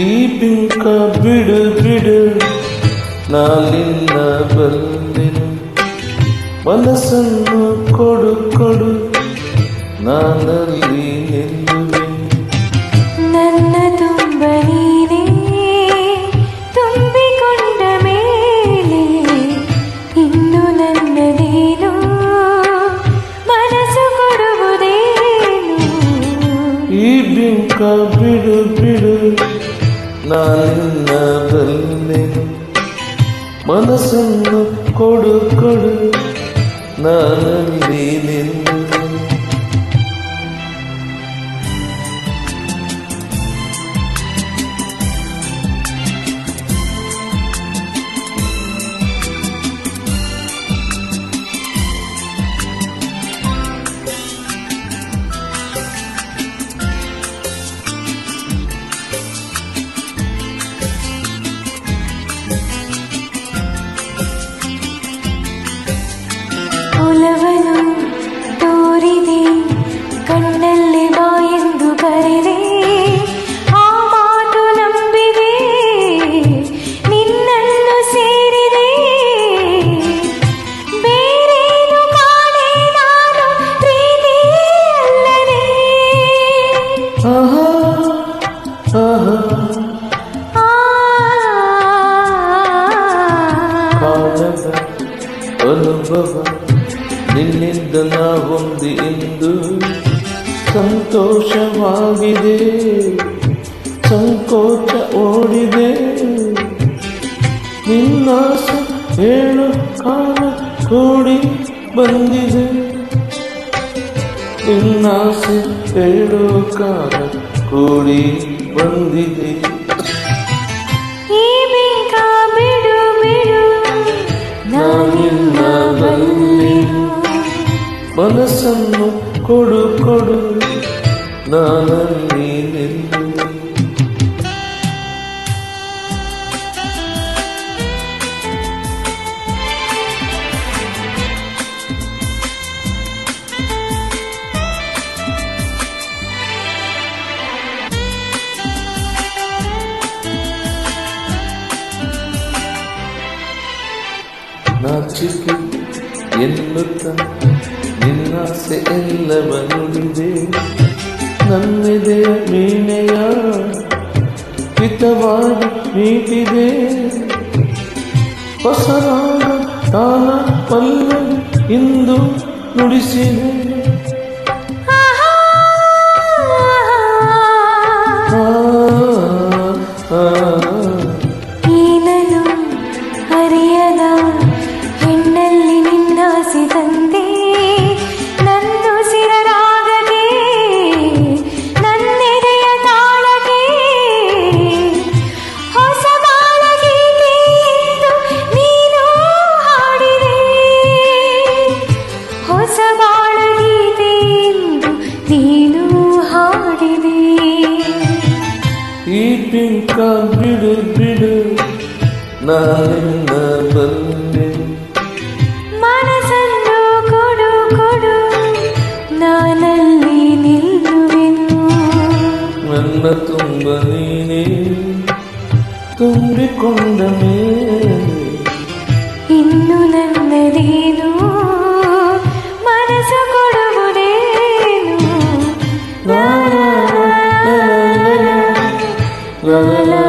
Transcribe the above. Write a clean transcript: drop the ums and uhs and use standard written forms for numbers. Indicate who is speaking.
Speaker 1: ಈ ಬಿಂಕ ಬಿಡು ಬಿಡು ನಾಲಿನ್ನ ಬಂದೆನು ಮನಸ್ಸನ್ನು ಕೊಡು ಕೊಡು ನಾನಲ್ಲಿ ನಿಲ್ಲುವೆ
Speaker 2: ನನ್ನ ತುಂಬ ನೀನೇ ತುಂಬಿಕೊಂಡ ಮೇಲೆ ಇನ್ನು ನನ್ನದೇನು ಮನಸ್ಸು ಕೊಡುವುದೇನು
Speaker 1: ಈ ಬಿಂಕ ಬಿಡು ಬಿಡು ನಾನಿನ್ನ ಬಲ್ಲೆನು ಮನಸ್ಸನ್ನು ಕೊಡು ಕೊಡು ನಾನಲ್ಲಿ ನಿಲ್ಲುವೆ
Speaker 2: ಒಲವನು ತೋರಿದೆ ಕಣ್ಣಲ್ಲಿ ಬಾ ಎಂದು ಕರೆದೆ ಆ ಮಾತು ನಂಬಿದೆ ನಿನ್ನನ್ನು ಸೇರಿದೆ ಬೇರೇನು ಕಾಣೆ ನಾನು ಪ್ರೀತಿ ಅಲ್ಲದೆ
Speaker 1: ಆಹಾ ಆಹಾ ಕಾಣದ ಅನುಭವ ನಿನ್ನಿಂದ ನಾವೊಂದು ಎಂದು ಸಂತೋಷವಾಗಿದೆ ಸಂಕೋಚ ಓಡಿದೆ ನಿನ್ನಾಸೆ ಹೇಳು ಕಾಲ ಕೂಡಿ ಬಂದಿದೆ ನಿನ್ನಾಸೆ ಹೇಳು ಕಾಲ ಕೂಡಿ ಬಂದಿದೆ
Speaker 2: ಈ ಬಿಂಕ ಬಿಡು ಬಿಡು
Speaker 1: ನಾನಿನ್ನ ಬಲ್ಲೆನು ಮನಸ್ಸನ್ನು ಕೊಡು ಕೊಡು ನಾನಲ್ಲಿ ನಿಲ್ಲುವೆ ನಾಚಿಕೆ ಎನ್ನುತ್ತ ನಿನ್ನಾಸೆ ಎಲ್ಲವ ನುಡಿದೆ ನನ್ನೆದೆಯ ಮೀನೆಯ ಹಿತವಾಗಿ ಮೀಟಿದೆ ಹೊಸರಾಗ ತಾನ ಪಲ್ಲವಿ ಇಂದು ನುಡಿಸಿದೆ
Speaker 2: ಏನನು ಅರಿಯದ ಹೆಣ್ಣಲ್ಲಿ ನಿನ್ನಾಸೆ ತಂದೆ ನನ್ನುಸಿರ ರಾಗಕ್ಕೆ ನನ್ನೆದೆಯ ತಾಳಕ್ಕೆ ಹೊಸ ಬಾಳಗೀತೆ ಎಂದು ನೀನು ಹಾಡಿದೆ ಹೊಸ ಬಾಳಗೀತೆ ಎಂದು ನೀನು ಹಾಡಿದೆ
Speaker 1: ಈ ಪಿಂಕ ಬಿಡು ಬಿಡು ನಾನಿನ್ನ ಬಲ್ಲೆನು
Speaker 2: ಮನಸ್ಸನ್ನು ಕೊಡು ಕೊಡು ನಾನಲ್ಲಿ ನಿಲ್ಲುವೆನು
Speaker 1: ನನ್ನ ತುಂಬ ನೀನೇ ತುಂಬಿಕೊಂಡ ಮೇಲೆ
Speaker 2: ಇನ್ನು ನನ್ನದೇನು ಮನಸ್ಸು ಕೊಡುವುದೇನು
Speaker 1: ಲಾ ಲಾ ಲಾ ಲಾ ಲಾ ಲಾ ಲಾ.